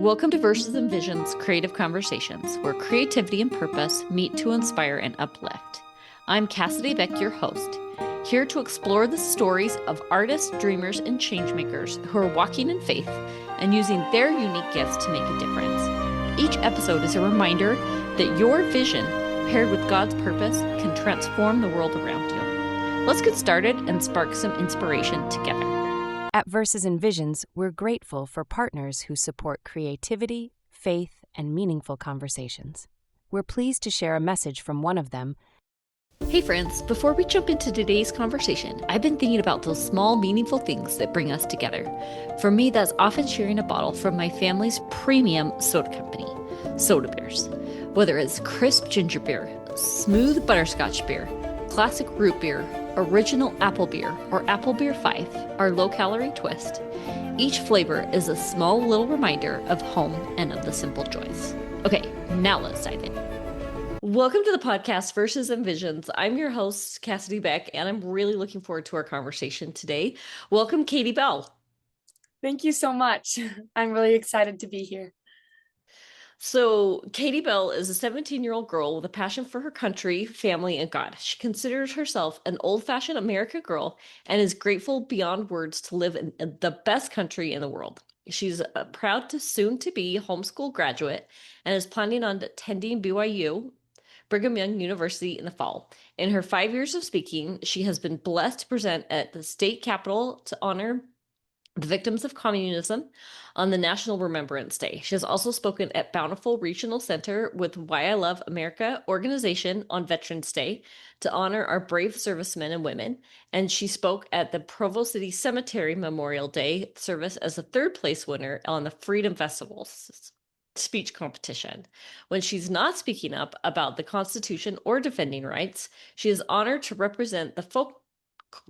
Welcome to Verses and Visions Creative Conversations, where creativity and purpose meet to inspire and uplift. I'm Cassidy Beck, your host, here to explore the stories of artists, dreamers, and changemakers who are walking in faith and using their unique gifts to make a difference. Each episode is a reminder that your vision, paired with God's purpose, can transform the world around you. Let's get started and spark some inspiration together. At Verses and Visions, we're grateful for partners who support creativity, faith, and meaningful conversations. We're pleased to share a message from one of them. Hey friends, before we jump into today's conversation, I've been thinking about those small, meaningful things that bring us together. For me, that's often sharing a bottle from my family's premium soda company, Soda Beers. Whether it's crisp ginger beer, smooth butterscotch beer, classic root beer, original apple beer, or apple beer 5, our low-calorie twist, each flavor is a small little reminder of home and of the simple joys. Okay, now let's dive in. Welcome to the podcast, Verses and Visions. I'm your host, Cassidy Beck, and I'm really looking forward to our conversation today. Welcome, Katie Bell. Thank you so much. I'm really excited to be here. So, Katie Bell is a 17-year-old girl with a passion for her country, family, and God. She considers herself an old-fashioned American girl and is grateful beyond words to live in the best country in the world. She's proud to soon-to-be homeschool graduate and is planning on attending BYU, Brigham Young University, in the fall. In her 5 years of speaking, she has been blessed to present at the state capitol to honor the victims of communism on the National Remembrance Day. She has also spoken at Bountiful Regional Center with Why I Love America organization on Veterans Day to honor our brave servicemen and women. And she spoke at the Provo City Cemetery Memorial Day service as a third place winner on the Freedom Festival speech competition. When she's not speaking up about the Constitution or defending rights, she is honored to represent the folk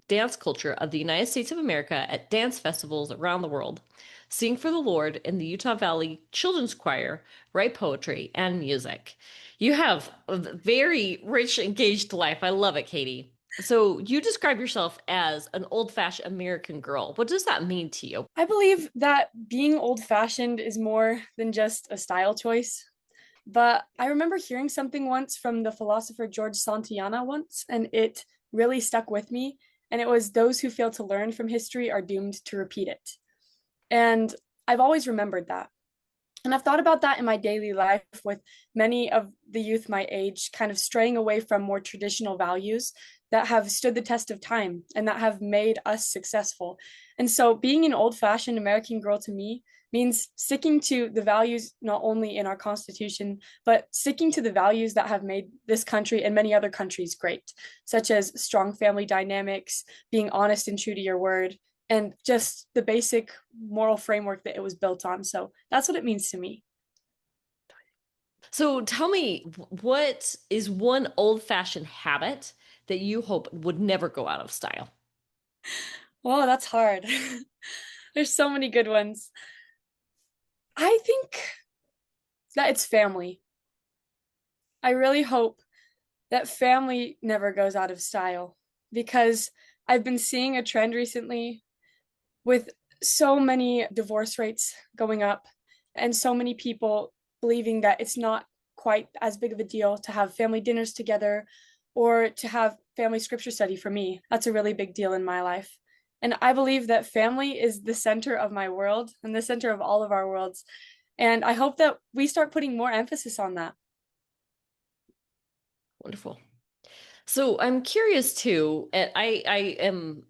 dance culture of the United States of America at dance festivals around the world, sing for the Lord in the Utah Valley Children's Choir, write poetry, and music. You have a very rich, engaged life. I love it, Katie. So you describe yourself as an old-fashioned American girl. What does that mean to you? I believe that being old-fashioned is more than just a style choice. But I remember hearing something once from the philosopher George Santayana once, and it really stuck with me. And it was, those who fail to learn from history are doomed to repeat it. And I've always remembered that. And I've thought about that in my daily life with many of the youth my age kind of straying away from more traditional values that have stood the test of time and that have made us successful. And so being an old-fashioned American girl to me means sticking to the values not only in our Constitution, but sticking to the values that have made this country and many other countries great, such as strong family dynamics, being honest and true to your word, and just the basic moral framework that it was built on. So that's what it means to me. So tell me, what is one old-fashioned habit that you hope would never go out of style? Oh, that's hard. There's so many good ones. I think that it's family. I really hope that family never goes out of style, because I've been seeing a trend recently with so many divorce rates going up and so many people believing that it's not quite as big of a deal to have family dinners together or to have family scripture study. For me, that's a really big deal in my life. And I believe that family is the center of my world and the center of all of our worlds. And I hope that we start putting more emphasis on that. Wonderful. So I'm curious too, and I am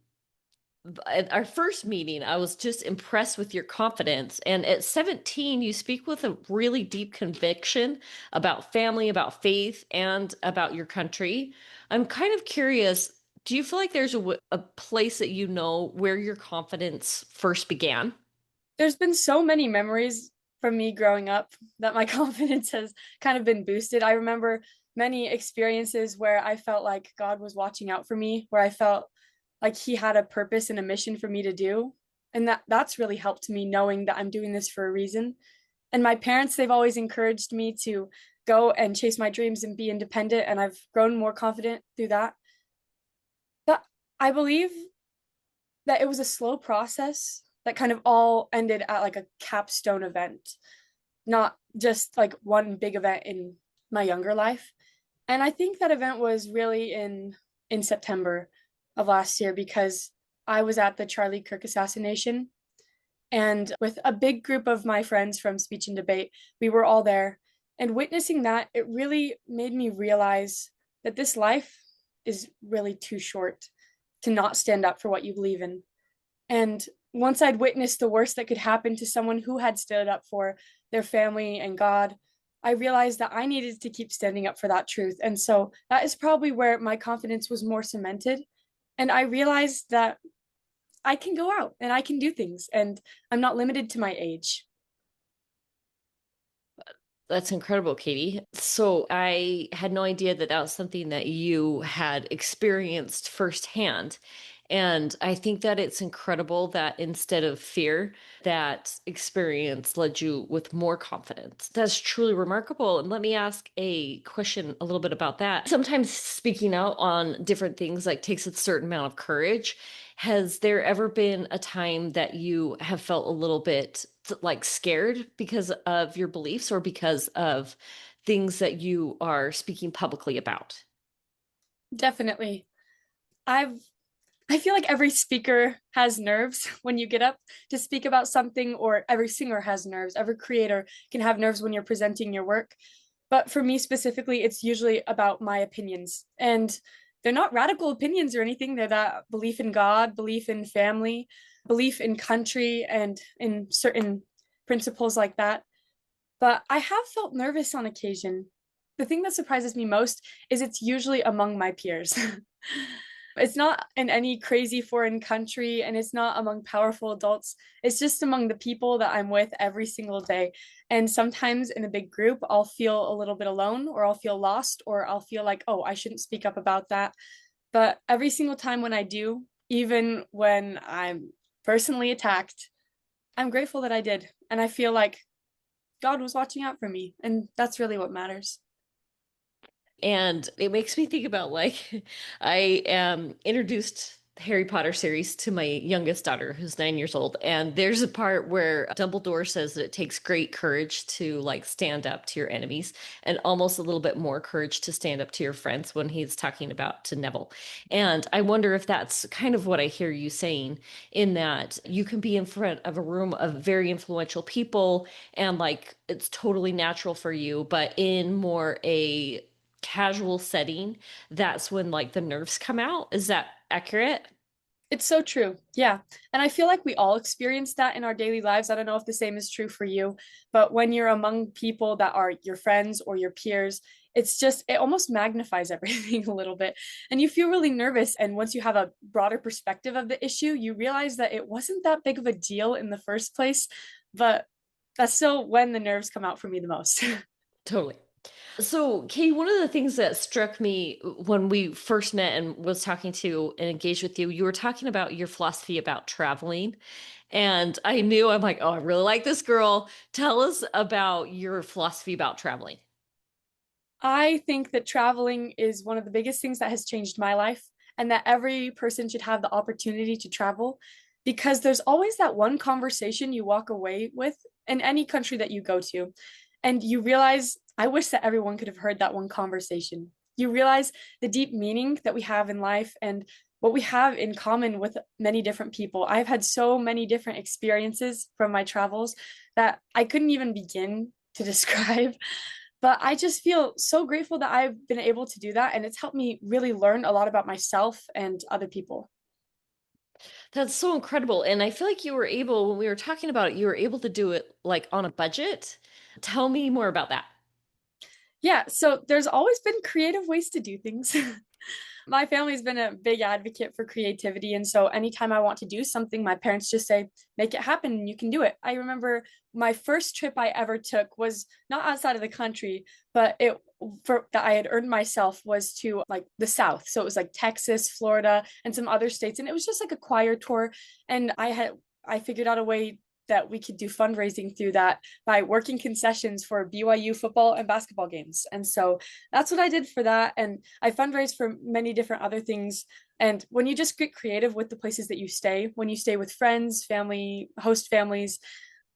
at our first meeting, I was just impressed with your confidence. And at 17, you speak with a really deep conviction about family, about faith, and about your country. I'm kind of curious, do you feel like there's a place that you know where your confidence first began? There's been so many memories from me growing up that my confidence has kind of been boosted. I remember many experiences where I felt like God was watching out for me, where I felt like he had a purpose and a mission for me to do. And that's really helped me, knowing that I'm doing this for a reason. And my parents, they've always encouraged me to go and chase my dreams and be independent, and I've grown more confident through that. But I believe that it was a slow process that kind of all ended at like a capstone event. not just like one big event in my younger life. And I think that event was really in September of last year because I was at the Charlie Kirk assassination, and with a big group of my friends from speech and debate, we were all there. And witnessing that, it really made me realize that this life is really too short to not stand up for what you believe in. And once I'd witnessed the worst that could happen to someone who had stood up for their family and God, I realized that I needed to keep standing up for that truth. And so that is probably where my confidence was more cemented. And I realized that I can go out and I can do things and I'm not limited to my age. That's incredible, Katie. So I had no idea that that was something that you had experienced firsthand. And I think that it's incredible that instead of fear, that experience led you with more confidence. That's truly remarkable. And let me ask a question a little bit about that. Sometimes speaking out on different things like takes a certain amount of courage. Has there ever been a time that you have felt a little bit like scared because of your beliefs or because of things that you are speaking publicly about? Definitely. I've I feel like every speaker has nerves when you get up to speak about something, or every singer has nerves. Every creator can have nerves when you're presenting your work. But for me specifically, it's usually about my opinions. And they're not radical opinions or anything. They're that belief in God, belief in family, belief in country, and in certain principles like that. But I have felt nervous on occasion. The thing that surprises me most is it's usually among my peers. It's not in any crazy foreign country and it's not among powerful adults. It's just among the people that I'm with every single day. And sometimes in a big group, I'll feel a little bit alone, or I'll feel lost, or I'll feel like, oh, I shouldn't speak up about that. But every single time when I do, even when I'm personally attacked, I'm grateful that I did. And I feel like God was watching out for me. And that's really what matters. And it makes me think about like I introduced Harry Potter series to my youngest daughter who's 9 years old. And there's a part where Dumbledore says that it takes great courage to like stand up to your enemies and almost a little bit more courage to stand up to your friends when he's talking about to Neville. And I wonder if that's kind of what I hear you saying in that you can be in front of a room of very influential people and like it's totally natural for you, but in more a casual setting, that's when like the nerves come out. Is that accurate? It's so true. Yeah. And I feel like we all experience that in our daily lives. I don't know if the same is true for you, but when you're among people that are your friends or your peers, it's just, it almost magnifies everything a little bit. And you feel really nervous. And once you have a broader perspective of the issue, you realize that it wasn't that big of a deal in the first place. But that's still when the nerves come out for me the most. Totally. So, Katie, one of the things that struck me when we first met and was talking to and engaged with you, you were talking about your philosophy about traveling. And I knew I'm like, oh, I really like this girl. Tell us about your philosophy about traveling. I think that traveling is one of the biggest things that has changed my life, and that every person should have the opportunity to travel, because there's always that one conversation you walk away with in any country that you go to. And you realize, I wish that everyone could have heard that one conversation. You realize the deep meaning that we have in life and what we have in common with many different people. I've had so many different experiences from my travels that I couldn't even begin to describe. But I just feel so grateful that I've been able to do that. And it's helped me really learn a lot about myself and other people. That's so incredible. And I feel like you were able, when we were talking about it, you were able to do it like on a budget. Tell me more about that. Yeah, so there's always been creative ways to do things. My family's been a big advocate for creativity. And so anytime I want to do something, my parents just say, make it happen and you can do it. I remember my first trip I ever took was not outside of the country, but it for that I had earned myself was to like the South. So it was like Texas, Florida, and some other states. And it was just like a choir tour. And I figured out a way that we could do fundraising through that by working concessions for BYU football and basketball games. And so that's what I did for that. And I fundraised for many different other things. And when you just get creative with the places that you stay, when you stay with friends, family, host families,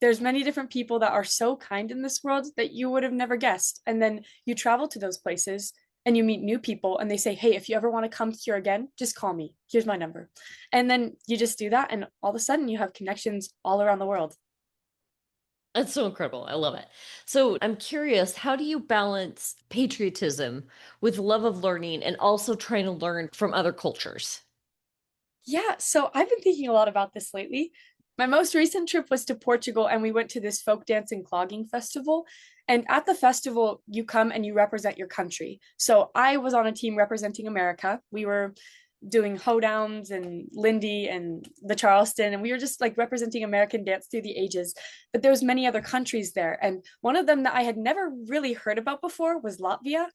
there's many different people that are so kind in this world that you would have never guessed. And then you travel to those places and you meet new people and they say, hey, if you ever want to come here again, just call me. Here's my number. And then you just do that. And all of a sudden you have connections all around the world. That's so incredible. I love it. So I'm curious, how do you balance patriotism with love of learning and also trying to learn from other cultures? Yeah, so I've been thinking a lot about this lately. My most recent trip was to Portugal, and we went to this folk dance and clogging festival. And at the festival, you come and you represent your country. So I was on a team representing America. We were doing hoedowns and Lindy and the Charleston, and we were just like representing American dance through the ages. But there was many other countries there, and one of them that I had never really heard about before was Latvia.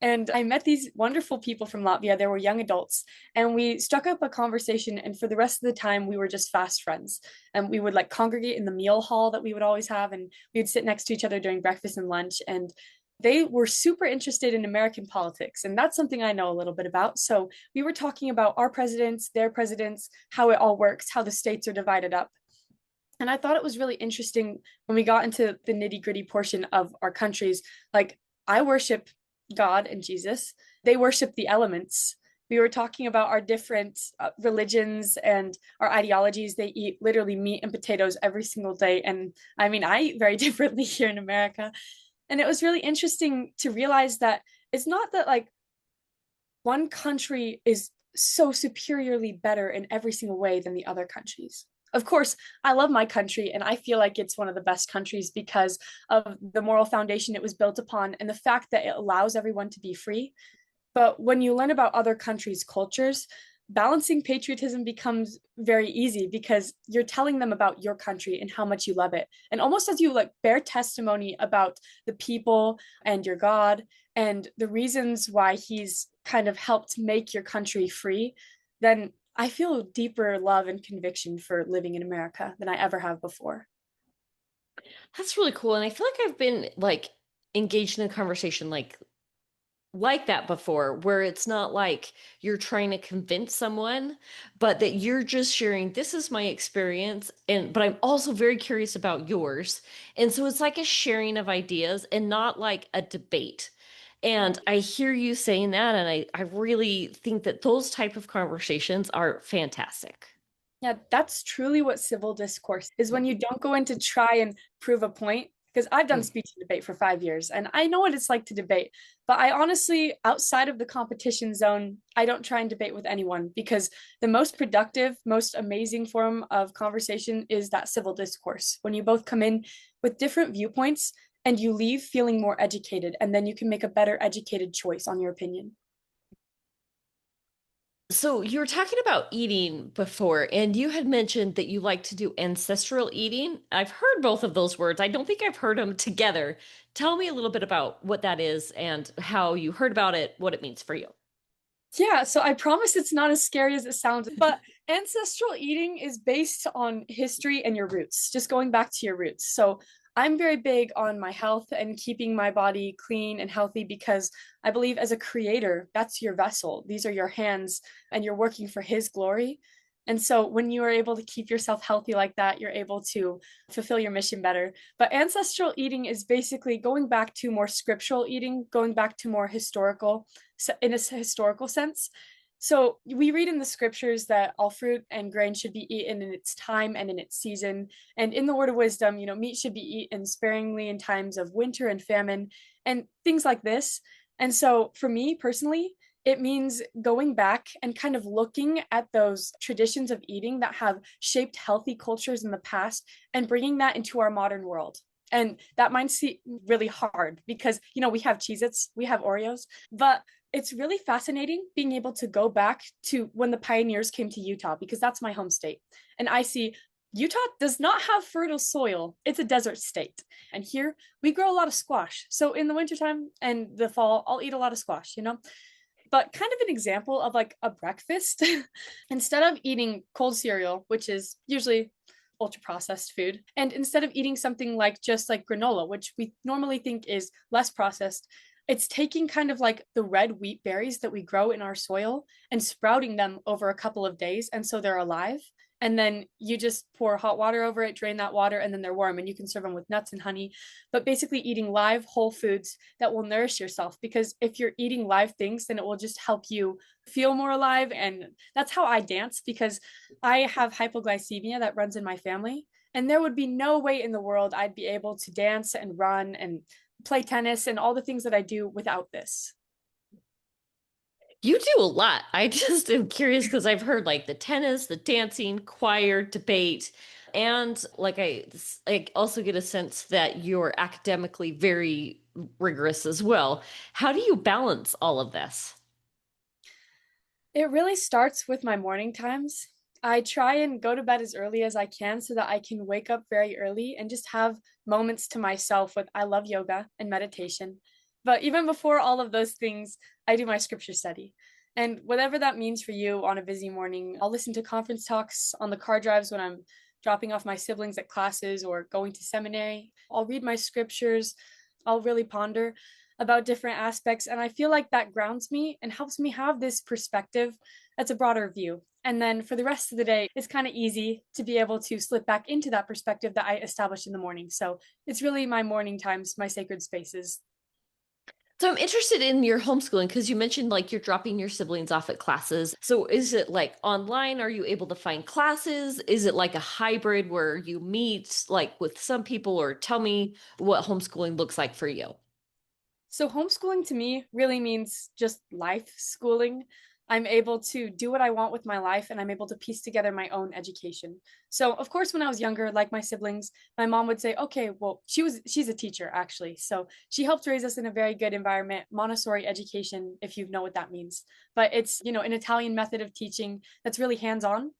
And I met these wonderful people from Latvia. They were young adults, and we struck up a conversation. And for the rest of the time, we were just fast friends. And we would like congregate in the meal hall that we would always have, and we would sit next to each other during breakfast and lunch. And they were super interested in American politics, and that's something I know a little bit about. So we were talking about our presidents, their presidents, how it all works, how the states are divided up. And I thought it was really interesting when we got into the nitty gritty portion of our countries. Like, I worship God and Jesus, they worship the elements. We were talking about our different religions and our ideologies. They eat literally meat and potatoes every single day. And I mean, I eat very differently here in America. And it was really interesting to realize that it's not that like one country is so superiorly better in every single way than the other countries. Of course, I love my country and I feel like it's one of the best countries because of the moral foundation it was built upon and the fact that it allows everyone to be free. But when you learn about other countries' cultures, balancing patriotism becomes very easy because you're telling them about your country and how much you love it. And almost as you like bear testimony about the people and your God and the reasons why he's kind of helped make your country free, then I feel deeper love and conviction for living in America than I ever have before. That's really cool. And I feel like I've been like engaged in a conversation like that before, where it's not like you're trying to convince someone, but that you're just sharing, this is my experience, and but I'm also very curious about yours. And so it's like a sharing of ideas and not like a debate. And I hear you saying that, and I really think that those type of conversations are fantastic. Yeah, that's truly what civil discourse is when you don't go in to try and prove a point. Because I've done Mm. speech and debate for 5 years and I know what it's like to debate. But I honestly, outside of the competition zone, I don't try and debate with anyone because the most productive, most amazing form of conversation is that civil discourse. When you both come in with different viewpoints and you leave feeling more educated, and then you can make a better educated choice on your opinion. So you were talking about eating before, and you had mentioned that you like to do ancestral eating. I've heard both of those words. I don't think I've heard them together. Tell me a little bit about what that is and how you heard about it, what it means for you. Yeah, so I promise it's not as scary as it sounds, but ancestral eating is based on history and your roots, just going back to your roots. So I'm very big on my health and keeping my body clean and healthy because I believe as a creator, that's your vessel. These are your hands and you're working for his glory. And so when you are able to keep yourself healthy like that, you're able to fulfill your mission better. But ancestral eating is basically going back to more scriptural eating, going back to more historical in a historical sense. So we read in the scriptures that all fruit and grain should be eaten in its time and in its season. And in the word of wisdom, meat should be eaten sparingly in times of winter and famine and things like this. And so for me personally, it means going back and kind of looking at those traditions of eating that have shaped healthy cultures in the past and bringing that into our modern world. And that might seem really hard because, we have Cheez Its, we have Oreos, but it's really fascinating being able to go back to when the pioneers came to Utah because that's my home state. And I see Utah does not have fertile soil. It's a desert state. And here we grow a lot of squash. So in the wintertime and the fall, I'll eat a lot of squash. But kind of an example of like a breakfast, instead of eating cold cereal, which is usually ultra processed food, and instead of eating something like just like granola, which we normally think is less processed, it's taking kind of like the red wheat berries that we grow in our soil and sprouting them over a couple of days. And so they're alive. And then you just pour hot water over it, drain that water, and then they're warm, and you can serve them with nuts and honey. But basically, eating live whole foods that will nourish yourself, because if you're eating live things, then it will just help you feel more alive. And that's how I dance, because I have hypoglycemia that runs in my family. And there would be no way in the world I'd be able to dance and run and play tennis and all the things that I do without this. You do a lot. I just am curious because I've heard like the tennis, the dancing, choir, debate, and like also get a sense that you're academically very rigorous as well. How do you balance all of this? It really starts with my morning times. I try and go to bed as early as I can so that I can wake up very early and just have moments to myself with I love yoga and meditation. But even before all of those things, I do my scripture study. And whatever that means for you on a busy morning, I'll listen to conference talks on the car drives when I'm dropping off my siblings at classes or going to seminary. I'll read my scriptures. I'll really ponder about different aspects. And I feel like that grounds me and helps me have this perspective that's a broader view. And then for the rest of the day, it's kind of easy to be able to slip back into that perspective that I established in the morning. So it's really my morning times, my sacred spaces. So I'm interested in your homeschooling because you mentioned like you're dropping your siblings off at classes. So is it like online? Are you able to find classes? Is it like a hybrid where you meet like with some people, or tell me what homeschooling looks like for you? So homeschooling to me really means just life schooling. I'm able to do what I want with my life, and I'm able to piece together my own education. So of course when I was younger, like my siblings, my mom would say, "Okay, well, she's a teacher actually." So she helped raise us in a very good environment, Montessori education, if you know what that means. But it's, an Italian method of teaching that's really hands-on.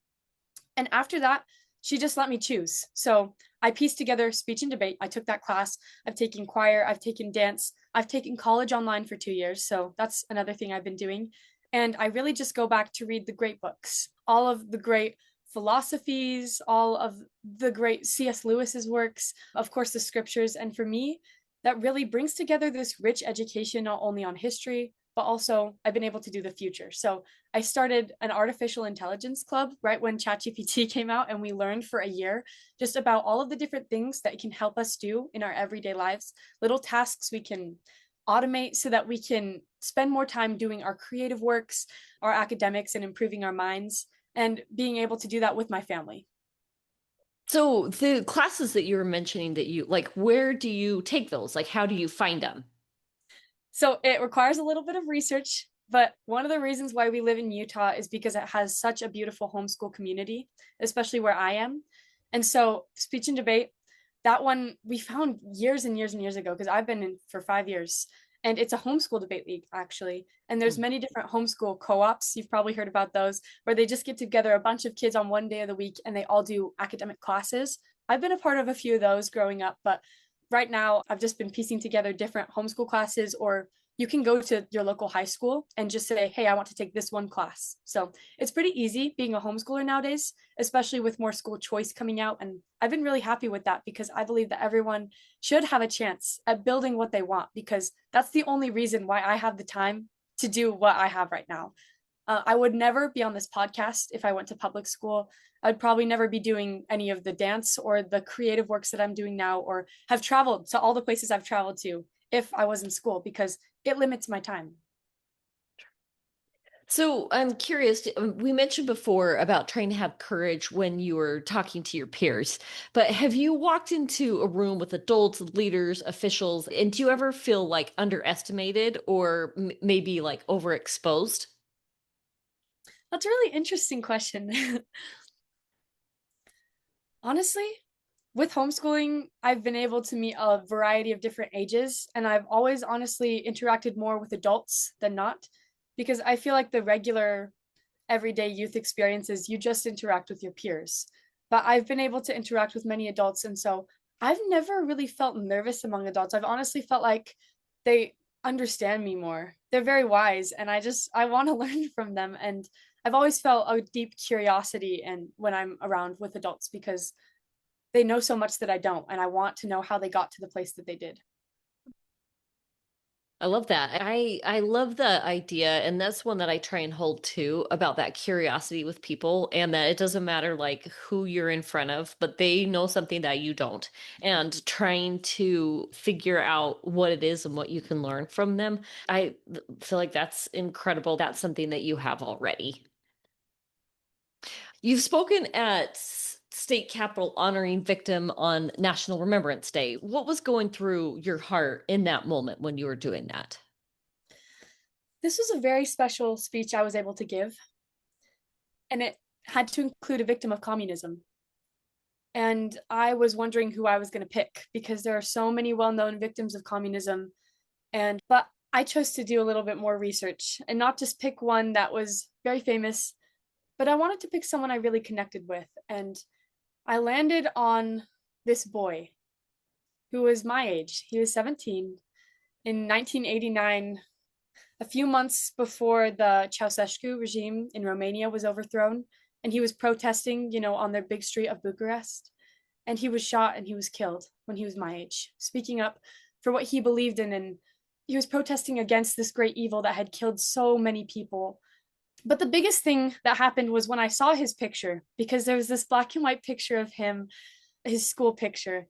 And after that, she just let me choose. So I pieced together speech and debate. I took that class. I've taken choir. I've taken dance. I've taken college online for 2 years. So that's another thing I've been doing. And I really just go back to read the great books, all of the great philosophies, all of the great C.S. Lewis's works, of course, the scriptures. And for me, that really brings together this rich education, not only on history, but also I've been able to do the future. So I started an artificial intelligence club right when ChatGPT came out, and we learned for a year just about all of the different things that it can help us do in our everyday lives, little tasks we can automate so that we can spend more time doing our creative works, our academics, and improving our minds, and being able to do that with my family. So the classes that you were mentioning that you like, where do you take those? Like, how do you find them? So it requires a little bit of research, but one of the reasons why we live in Utah is because it has such a beautiful homeschool community, especially where I am. And so speech and debate, that one we found years and years and years ago, because I've been in for 5 years. And it's a homeschool debate league, actually. And there's many different homeschool co-ops. You've probably heard about those, where they just get together a bunch of kids on one day of the week and they all do academic classes. I've been a part of a few of those growing up, but right now I've just been piecing together different homeschool classes, or you can go to your local high school and just say, "Hey, I want to take this one class." So it's pretty easy being a homeschooler nowadays, especially with more school choice coming out. And I've been really happy with that, because I believe that everyone should have a chance at building what they want, because that's the only reason why I have the time to do what I have right now. I would never be on this podcast if I went to public school. I'd probably never be doing any of the dance or the creative works that I'm doing now, or have traveled to all the places I've traveled to if I was in school, because it limits my time. So I'm curious, we mentioned before about trying to have courage when you were talking to your peers, but have you walked into a room with adults, leaders, officials, and do you ever feel like underestimated or maybe like overexposed? That's a really interesting question. Honestly, with homeschooling, I've been able to meet a variety of different ages, and I've always honestly interacted more with adults than not, because I feel like the regular everyday youth experiences, you just interact with your peers. But I've been able to interact with many adults, and so I've never really felt nervous among adults. I've honestly felt like they understand me more. They're very wise, and I want to learn from them. And I've always felt a deep curiosity and when I'm around with adults, because they know so much that I don't, and I want to know how they got to the place that they did. I love that. I love the idea, and that's one that I try and hold too, about that curiosity with people, and that it doesn't matter like who you're in front of, but they know something that you don't, and trying to figure out what it is and what you can learn from them. Feel like that's incredible. That's something that you have already. You've spoken at state capitol honoring victim on National Remembrance Day. What was going through your heart in that moment when you were doing that? This was a very special speech I was able to give, and it had to include a victim of communism. And I was wondering who I was going to pick because there are so many well-known victims of communism. But I chose to do a little bit more research and not just pick one that was very famous, but I wanted to pick someone I really connected with. And I landed on this boy who was my age. He was 17 in 1989, a few months before the Ceausescu regime in Romania was overthrown. And he was protesting, on their big street of Bucharest. And he was shot and he was killed when he was my age, speaking up for what he believed in. And he was protesting against this great evil that had killed so many people. But the biggest thing that happened was when I saw his picture, because there was this black and white picture of him, his school picture,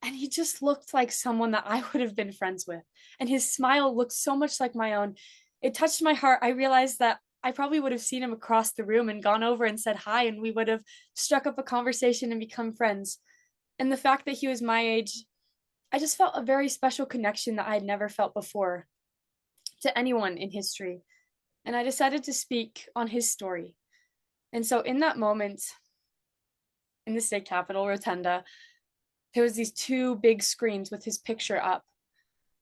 and he just looked like someone that I would have been friends with. And his smile looked so much like my own. It touched my heart. I realized that I probably would have seen him across the room and gone over and said hi, and we would have struck up a conversation and become friends. And the fact that he was my age, I just felt a very special connection that I had never felt before to anyone in history. And I decided to speak on his story. And so in that moment, in the state capitol rotunda, there was these two big screens with his picture up.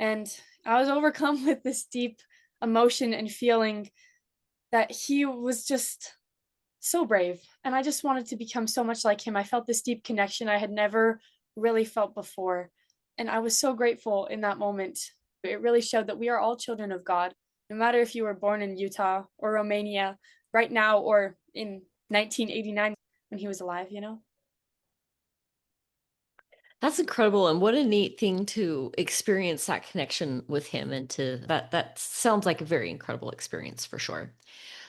And I was overcome with this deep emotion and feeling that he was just so brave. And I just wanted to become so much like him. I felt this deep connection I had never really felt before. And I was so grateful in that moment. It really showed that we are all children of God, no matter if you were born in Utah or Romania right now or in 1989 when he was alive. That's incredible, and what a neat thing to experience that connection with him, and to that sounds like a very incredible experience for sure.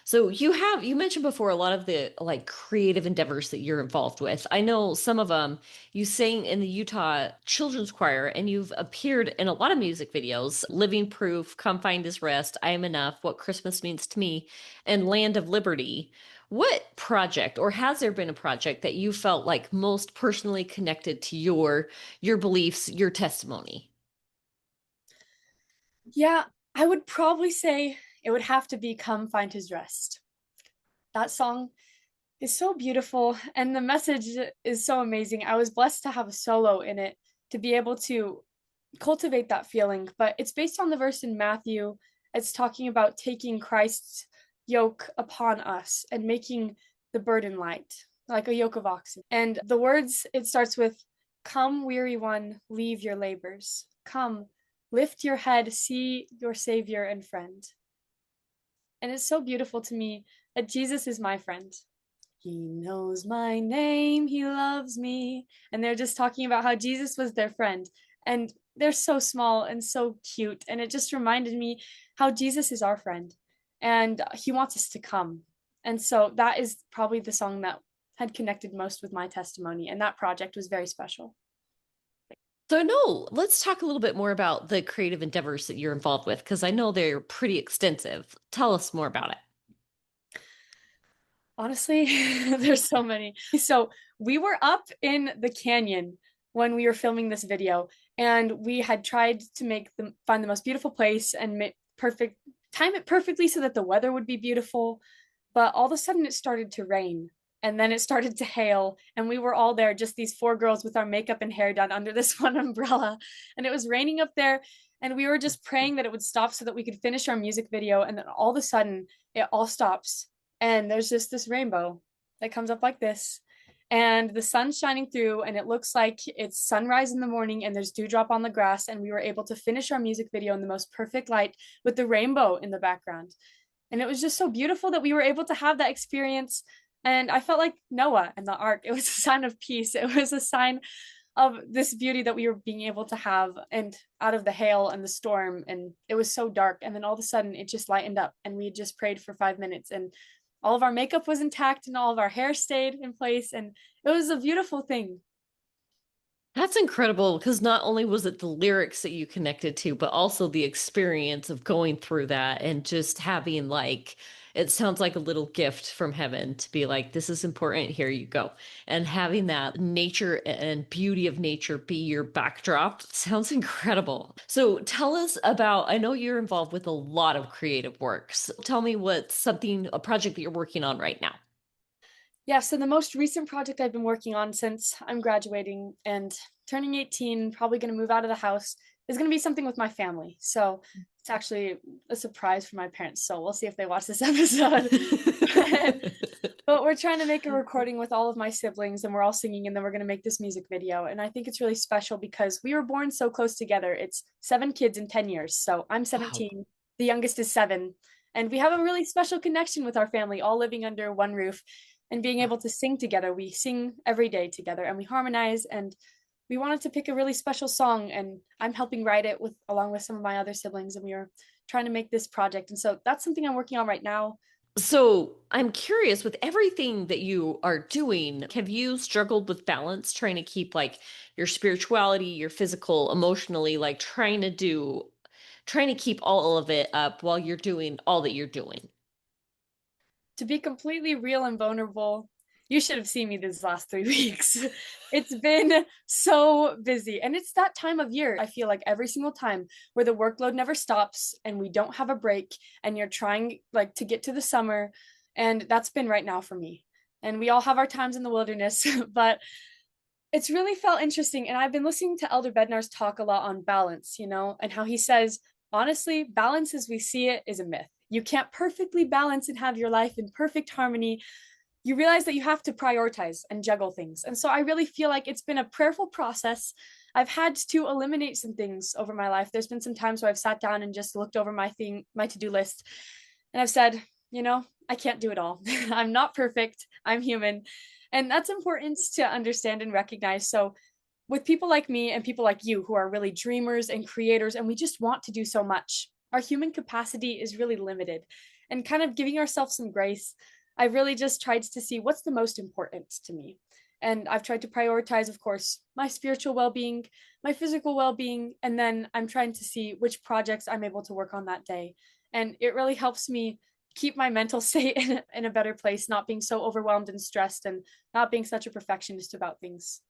So you mentioned before a lot of the like creative endeavors that you're involved with. I know some of them. You sang in the Utah Children's Choir, and you've appeared in a lot of music videos: Living Proof, Come Find His Rest, I Am Enough, What Christmas Means to Me, and Land of Liberty. What project, or has there been a project that you felt like most personally connected to your beliefs, your testimony? Yeah, I would probably say it would have to be Come Find His Rest. That song is so beautiful and the message is so amazing. I was blessed to have a solo in it to be able to cultivate that feeling, but it's based on the verse in Matthew. It's talking about taking Christ's yoke upon us and making the burden light, like a yoke of oxen. And the words, it starts with, "Come, weary one, leave your labors. Come, lift your head, see your Savior and friend." And it's so beautiful to me that Jesus is my friend. He knows my name, he loves me. And they're just talking about how Jesus was their friend. And they're so small and so cute. And it just reminded me how Jesus is our friend and he wants us to come. And so that is probably the song that had connected most with my testimony. And that project was very special. So no, let's talk a little bit more about the creative endeavors that you're involved with, because I know they're pretty extensive. Tell us more about it. Honestly, there's so many. So we were up in the canyon when we were filming this video, and we had tried to find the most beautiful place and time it perfectly so that the weather would be beautiful. But all of a sudden, it started to rain, and then it started to hail, and we were all there, just these four girls with our makeup and hair done under this one umbrella, and it was raining up there. And we were just praying that it would stop so that we could finish our music video. And then all of a sudden, it all stops and there's just this rainbow that comes up like this, and the sun's shining through and it looks like it's sunrise in the morning and there's dewdrop on the grass, and we were able to finish our music video in the most perfect light with the rainbow in the background. And it was just so beautiful that we were able to have that experience. And I felt like Noah and the ark. It was a sign of peace. It was a sign of this beauty that we were being able to have, and out of the hail and the storm, and it was so dark, and then all of a sudden it just lightened up, and we just prayed for 5 minutes, and all of our makeup was intact and all of our hair stayed in place, and it was a beautiful thing. That's incredible because not only was it the lyrics that you connected to, but also the experience of going through that and just having like, it sounds like a little gift from heaven to be like, this is important, here you go. And having that nature and beauty of nature be your backdrop sounds incredible. So tell us about, I know you're involved with a lot of creative works. Tell me what's something, a project that you're working on right now. Yeah, so the most recent project I've been working on since I'm graduating and turning 18, probably going to move out of the house, is going to be something with my family. So it's actually a surprise for my parents. So we'll see if they watch this episode. But we're trying to make a recording with all of my siblings, and we're all singing, and then we're going to make this music video. And I think it's really special because we were born so close together. It's 7 kids in 10 years. So I'm Wow. 17, the youngest is 7. And we have a really special connection with our family, all living under one roof and being able to sing together. We sing every day together and we harmonize, and we wanted to pick a really special song, and I'm helping write it with along with some of my other siblings, and we are trying to make this project. And so that's something I'm working on right now. So I'm curious with everything that you are doing, have you struggled with balance, trying to keep like your spirituality, your physical, emotionally, like trying to keep all of it up while you're doing all that you're doing? To be completely real and vulnerable, you should have seen me these last 3 weeks. It's been so busy. And it's that time of year, I feel like every single time, where the workload never stops and we don't have a break, and you're trying like to get to the summer. And that's been right now for me. And we all have our times in the wilderness, but it's really felt interesting. And I've been listening to Elder Bednar's talk a lot on balance, and how he says, honestly, balance as we see it is a myth. You can't perfectly balance and have your life in perfect harmony. You realize that you have to prioritize and juggle things. And so I really feel like it's been a prayerful process. I've had to eliminate some things over my life. There's been some times where I've sat down and just looked over my to-do list, and I've said, I can't do it all. I'm not perfect. I'm human. And that's important to understand and recognize. So with people like me and people like you who are really dreamers and creators, and we just want to do so much, our human capacity is really limited. And kind of giving ourselves some grace, I've really just tried to see what's the most important to me. And I've tried to prioritize, of course, my spiritual well being, my physical well being, and then I'm trying to see which projects I'm able to work on that day. And it really helps me keep my mental state in a better place, not being so overwhelmed and stressed, and not being such a perfectionist about things.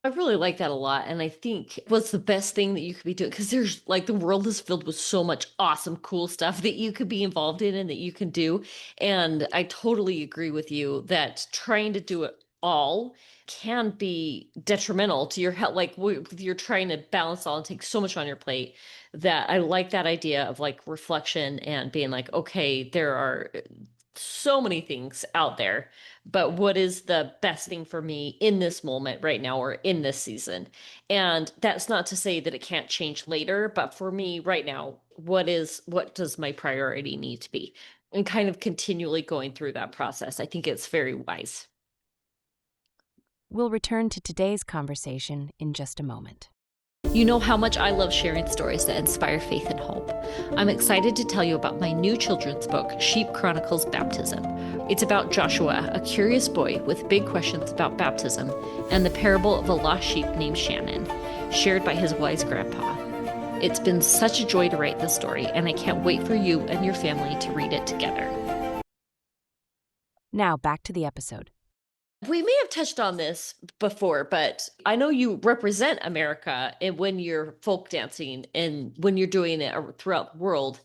I really like that a lot. And I think what's the best thing that you could be doing? Because there's like the world is filled with so much awesome, cool stuff that you could be involved in and that you can do. And I totally agree with you that trying to do it all can be detrimental to your health. Like you're trying to balance all and take so much on your plate that I like that idea of like reflection and being like, okay, there are so many things out there, but what is the best thing for me in this moment right now or in this season? And that's not to say that it can't change later, but for me right now, what does my priority need to be? And kind of continually going through that process. I think it's very wise. We'll return to today's conversation in just a moment. You know how much I love sharing stories that inspire faith and hope. I'm excited to tell you about my new children's book, Sheep Chronicles Baptism. It's about Joshua, a curious boy with big questions about baptism, and the parable of a lost sheep named Shannon, shared by his wise grandpa. It's been such a joy to write this story, and I can't wait for you and your family to read it together. Now back to the episode. We may have touched on this before, but I know you represent America when you're folk dancing and when you're doing it throughout the world.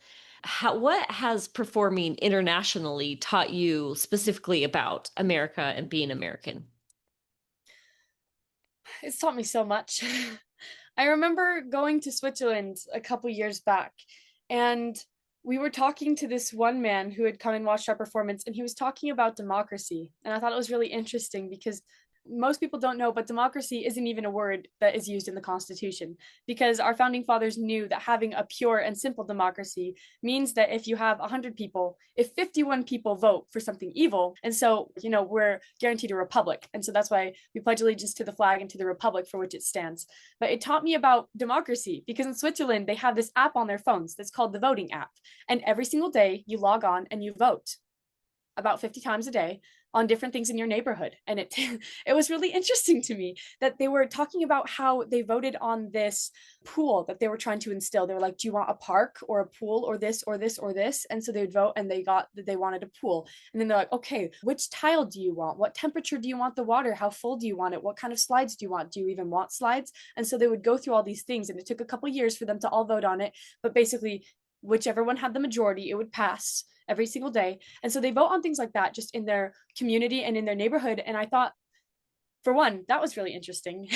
What has performing internationally taught you specifically about America and being American? It's taught me so much. I remember going to Switzerland a couple years back, and we were talking to this one man who had come and watched our performance, and he was talking about democracy. And I thought it was really interesting because Most people don't know, but democracy isn't even a word that is used in the Constitution, because our founding fathers knew that having a pure and simple democracy means that if you have 100 people, if 51 people vote for something evil, and so, we're guaranteed a republic. And so that's why we pledge allegiance to the flag and to the republic for which it stands. But it taught me about democracy because in Switzerland, they have this app on their phones that's called the voting app. And every single day you log on and you vote about 50 times a day on different things in your neighborhood. And it it was really interesting to me that they were talking about how they voted on this pool that they were trying to instill. They were like, do you want a park or a pool or this or this or this? And so they would vote and they got that they wanted a pool. And then they're like, okay, which tile do you want? What temperature do you want the water? How full do you want it? What kind of slides do you want? Do you even want slides? And so they would go through all these things, and it took a couple years for them to all vote on it. But basically, whichever one had the majority, it would pass every single day. And so they vote on things like that just in their community and in their neighborhood. And I thought, for one, that was really interesting.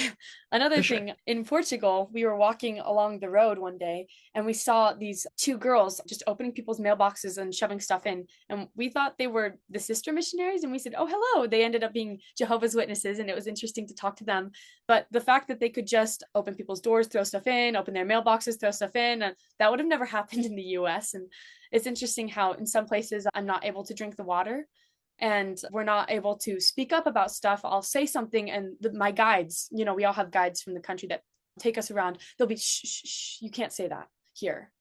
Another For sure. thing, in Portugal, we were walking along the road one day and we saw these two girls just opening people's mailboxes and shoving stuff in. And we thought they were the sister missionaries. And we said, oh, hello. They ended up being Jehovah's Witnesses. And it was interesting to talk to them. But the fact that they could just open people's doors, throw stuff in, open their mailboxes, throw stuff in, that would have never happened in the US. And it's interesting how in some places I'm not able to drink the water and we're not able to speak up about stuff. I'll say something, and my guides, we all have guides from the country that take us around. They'll be, shh, shh, shh, you can't say that here.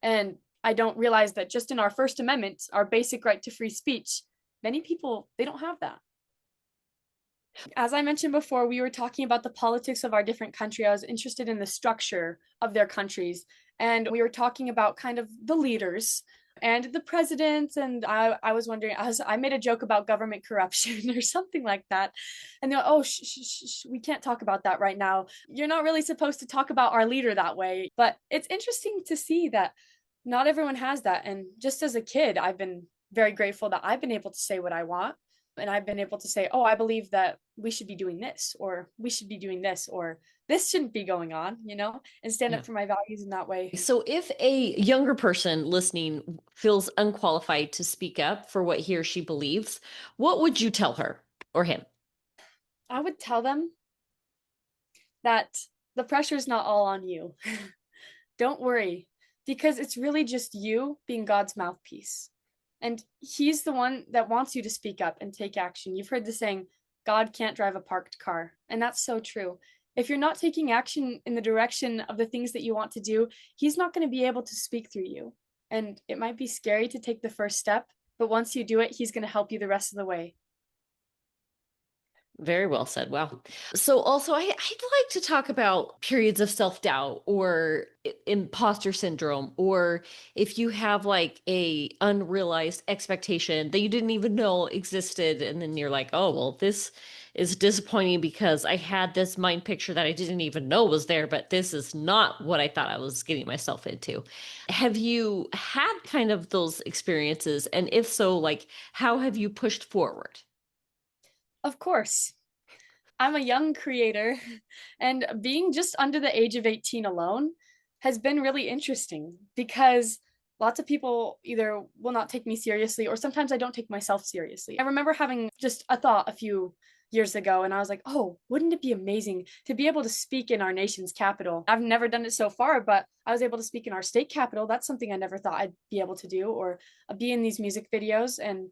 And I don't realize that just in our First Amendment, our basic right to free speech, many people, they don't have that. As I mentioned before, we were talking about the politics of our different country. I was interested in the structure of their countries. And we were talking about kind of the leaders and the presidents. And I was wondering, I made a joke about government corruption or something like that. And they're like, oh, we can't talk about that right now. You're not really supposed to talk about our leader that way. But it's interesting to see that not everyone has that. And just as a kid, I've been very grateful that I've been able to say what I want. And I've been able to say, oh, I believe that we should be doing this, or we should be doing this, or this shouldn't be going on, and stand Yeah. up for my values in that way. So if a younger person listening feels unqualified to speak up for what he or she believes, what would you tell her or him? I would tell them that the pressure is not all on you. Don't worry, because it's really just you being God's mouthpiece. And he's the one that wants you to speak up and take action. You've heard the saying, God can't drive a parked car. And that's so true. If you're not taking action in the direction of the things that you want to do, he's not going to be able to speak through you. And it might be scary to take the first step, but once you do it, he's going to help you the rest of the way. Very well said. Wow. So also I'd like to talk about periods of self-doubt or imposter syndrome, or if you have like a unrealized expectation that you didn't even know existed. And then you're like, oh, well, this is disappointing because I had this mind picture that I didn't even know was there, but this is not what I thought I was getting myself into. Have you had kind of those experiences? And if so, like, how have you pushed forward? Of course, I'm a young creator, and being just under the age of 18 alone has been really interesting because lots of people either will not take me seriously, or sometimes I don't take myself seriously. I remember having just a thought a few years ago, and I was like, oh, wouldn't it be amazing to be able to speak in our nation's capital? I've never done it so far, but I was able to speak in our state capital. That's something I never thought I'd be able to do, or be in these music videos. And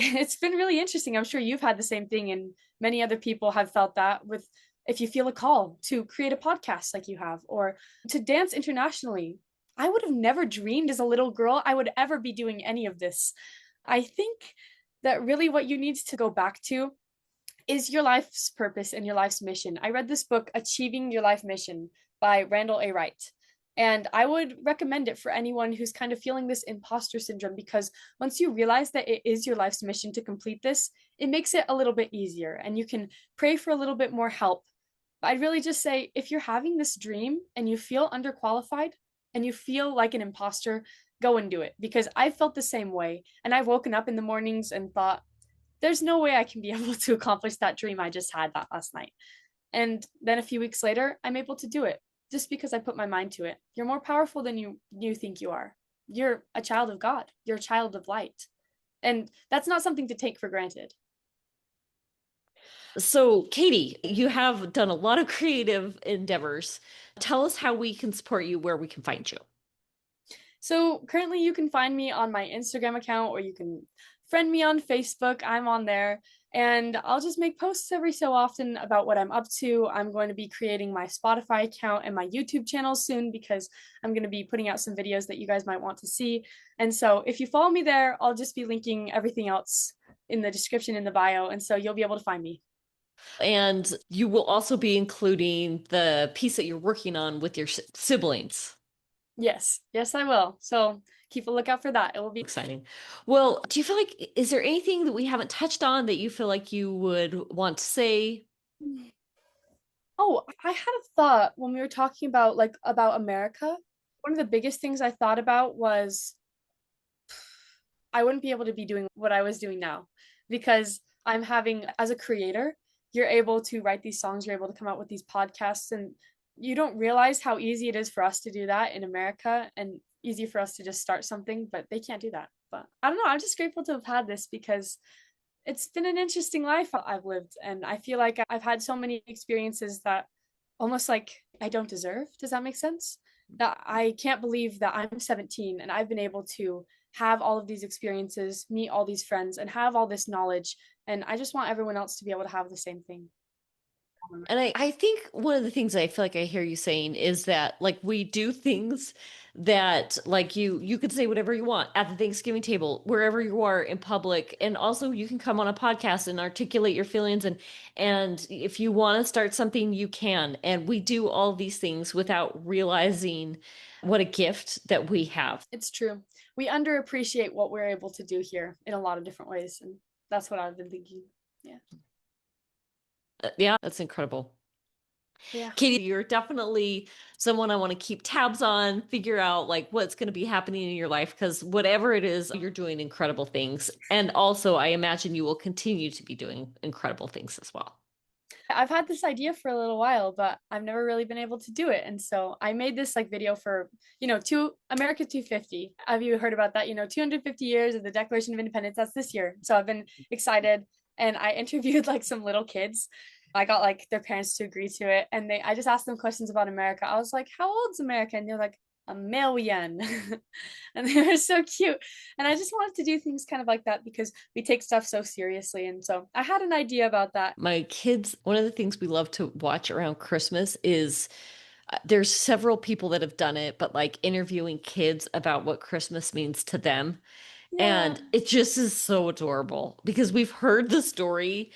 it's been really interesting. I'm sure you've had the same thing, and many other people have felt that with, if you feel a call to create a podcast like you have, or to dance internationally. I would have never dreamed as a little girl I would ever be doing any of this. I think that really what you need to go back to is your life's purpose and your life's mission. I read this book, Achieving Your Life Mission by Randall A. Wright. And I would recommend it for anyone who's kind of feeling this imposter syndrome, because once you realize that it is your life's mission to complete this, it makes it a little bit easier and you can pray for a little bit more help. But I'd really just say, if you're having this dream and you feel underqualified and you feel like an imposter, go and do it, because I felt the same way. And I've woken up in the mornings and thought, there's no way I can be able to accomplish that dream I just had that last night. And then a few weeks later, I'm able to do it just because I put my mind to it. You're more powerful than you think you are. You're a child of God. You're a child of light. And that's not something to take for granted. So, Katie, you have done a lot of creative endeavors. Tell us how we can support you, where we can find you. So currently you can find me on my Instagram account or you can friend me on Facebook. I'm on there and I'll just make posts every so often about what I'm up to. I'm going to be creating my Spotify account and my YouTube channel soon because I'm going to be putting out some videos that you guys might want to see. And so if you follow me there, I'll just be linking everything else in the description in the bio. And so you'll be able to find me. And you will also be including the piece that you're working on with your siblings. Yes, yes, I will. So keep a lookout for that. It will be Exciting. Well, do you feel like, is there anything that we haven't touched on that you feel like you would want to say? Oh, I had a thought when we were talking about about America. One of the biggest things I thought about was I wouldn't be able to be doing what I was doing now because I'm having, as a creator, you're able to write these songs, you're able to come out with these podcasts, and you don't realize how easy it is for us to do that in America and easy for us to just start something, but they can't do that. But I don't know, I'm just grateful to have had this because it's been an interesting life I've lived. And I feel like I've had so many experiences that almost like I don't deserve. Does that make sense? That I can't believe that I'm 17 and I've been able to have all of these experiences, meet all these friends, and have all this knowledge. And I just want everyone else to be able to have the same thing. And I think one of the things I feel like I hear you saying is that like we do things that like you could say whatever you want at the Thanksgiving table, wherever you are in public. And also you can come on a podcast and articulate your feelings and if you want to start something, you can. And we do all these things without realizing what a gift that we have. It's true. We underappreciate what we're able to do here in a lot of different ways. And that's what I've been thinking. Yeah. Yeah, that's incredible. Yeah. Katie, you're definitely someone I want to keep tabs on, figure out like what's going to be happening in your life because whatever it is, you're doing incredible things. And also, I imagine you will continue to be doing incredible things as well. I've had this idea for a little while, but I've never really been able to do it. And so I made this like video for, two America 250. Have you heard about that? 250 years of the Declaration of Independence. That's this year. So I've been excited and I interviewed like some little kids. I got like their parents to agree to it. And I just asked them questions about America. I was like, how old's America? And they're like, a million. And they were so cute. And I just wanted to do things kind of like that because we take stuff so seriously. And so I had an idea about that. My kids, one of the things we love to watch around Christmas is there's several people that have done it, but like interviewing kids about what Christmas means to them. Yeah. And it just is so adorable because we've heard the story,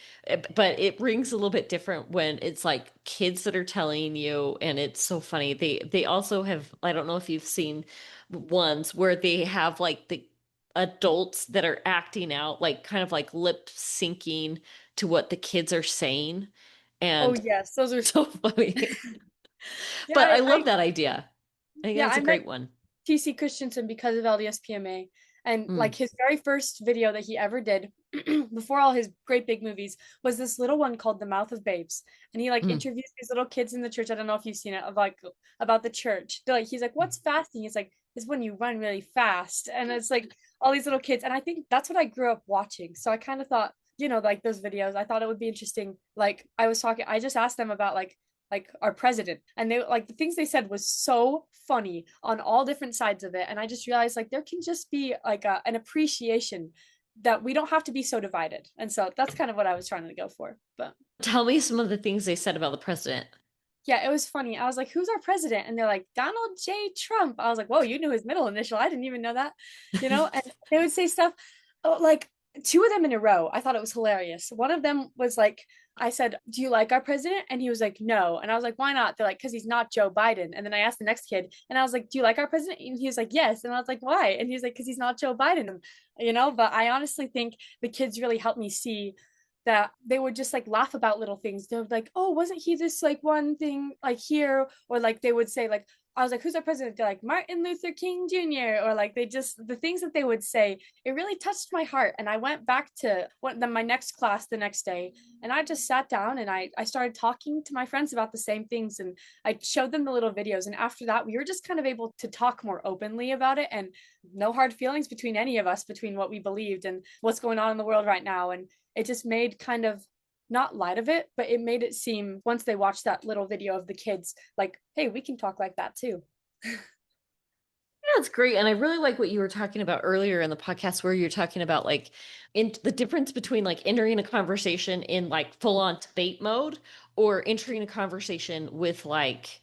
but it rings a little bit different when it's like kids that are telling you, and it's so funny. They also have, I don't know if you've seen ones where they have like the adults that are acting out, like kind of like lip syncing to what the kids are saying. Oh And yes, those are so funny. yeah, But I love that idea. I think yeah, that's I a met great one. TC Christensen because of LDSPMA. And like Mm, his very first video that he ever did before all his great big movies was this little one called The Mouth of Babes. And he like mm. interviews these little kids in the church. I don't know if you've seen it, of like about the church. They're like, he's like, what's fasting? He's like, it's when you run really fast. And it's like all these little kids. And I think that's what I grew up watching. So I kind of thought, like those videos, I thought it would be interesting. Like I just asked them about like our president, and they like the things they said was so funny on all different sides of it. And I just realized like there can just be like an appreciation that we don't have to be so divided. And so that's kind of what I was trying to go for. But Tell me some of the things they said about the president. yeah, it was funny. I was like, who's our president? And they're like, Donald J. Trump. I was like, whoa, you knew his middle initial. I didn't even know that, And they would say stuff like two of them in a row. I thought it was hilarious. One of them was like, I said, do you like our president? And he was like, no. And I was like, why not? They're like, because he's not Joe Biden. And then I asked the next kid, and I was like, do you like our president? And he was like, yes. And I was like, why? And he was like, because he's not Joe Biden, But I honestly think the kids really helped me see that they would just like laugh about little things. They're like, oh, wasn't he this like one thing like here? Or like they would say, like, I was like, who's our president? They're like Martin Luther King Jr. Or like they just the things that they would say, it really touched my heart. And I went back to my next class the next day, and I just sat down and I started talking to my friends about the same things, and I showed them the little videos. And after that, we were just kind of able to talk more openly about it, and no hard feelings between any of us between what we believed and what's going on in the world right now. And it just made kind of not light of it, but it made it seem once they watched that little video of the kids, like, hey, we can talk like that too. Yeah, it's great. And I really like what you were talking about earlier in the podcast where you're talking about like in the difference between like entering a conversation in like full on debate mode or entering a conversation with like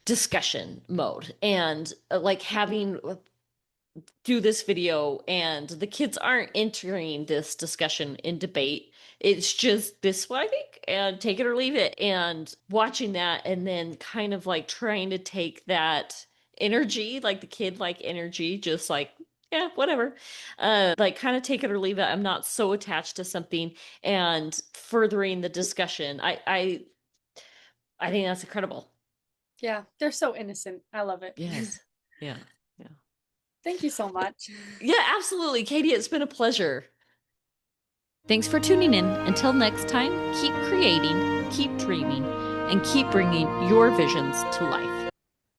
discussion mode and like having do this video and the kids aren't entering this discussion in debate. It's just this what I think and take it or leave it and watching that and then kind of like trying to take that energy, like the kid like energy, just like yeah, whatever. Like kind of take it or leave it. I'm not so attached to something and furthering the discussion. I think that's incredible. Yeah, they're so innocent. I love it. Yes. Yeah. Yeah. Thank you so much. Yeah, absolutely. Katie, it's been a pleasure. Thanks for tuning in. Until next time, keep creating, keep dreaming, and keep bringing your visions to life.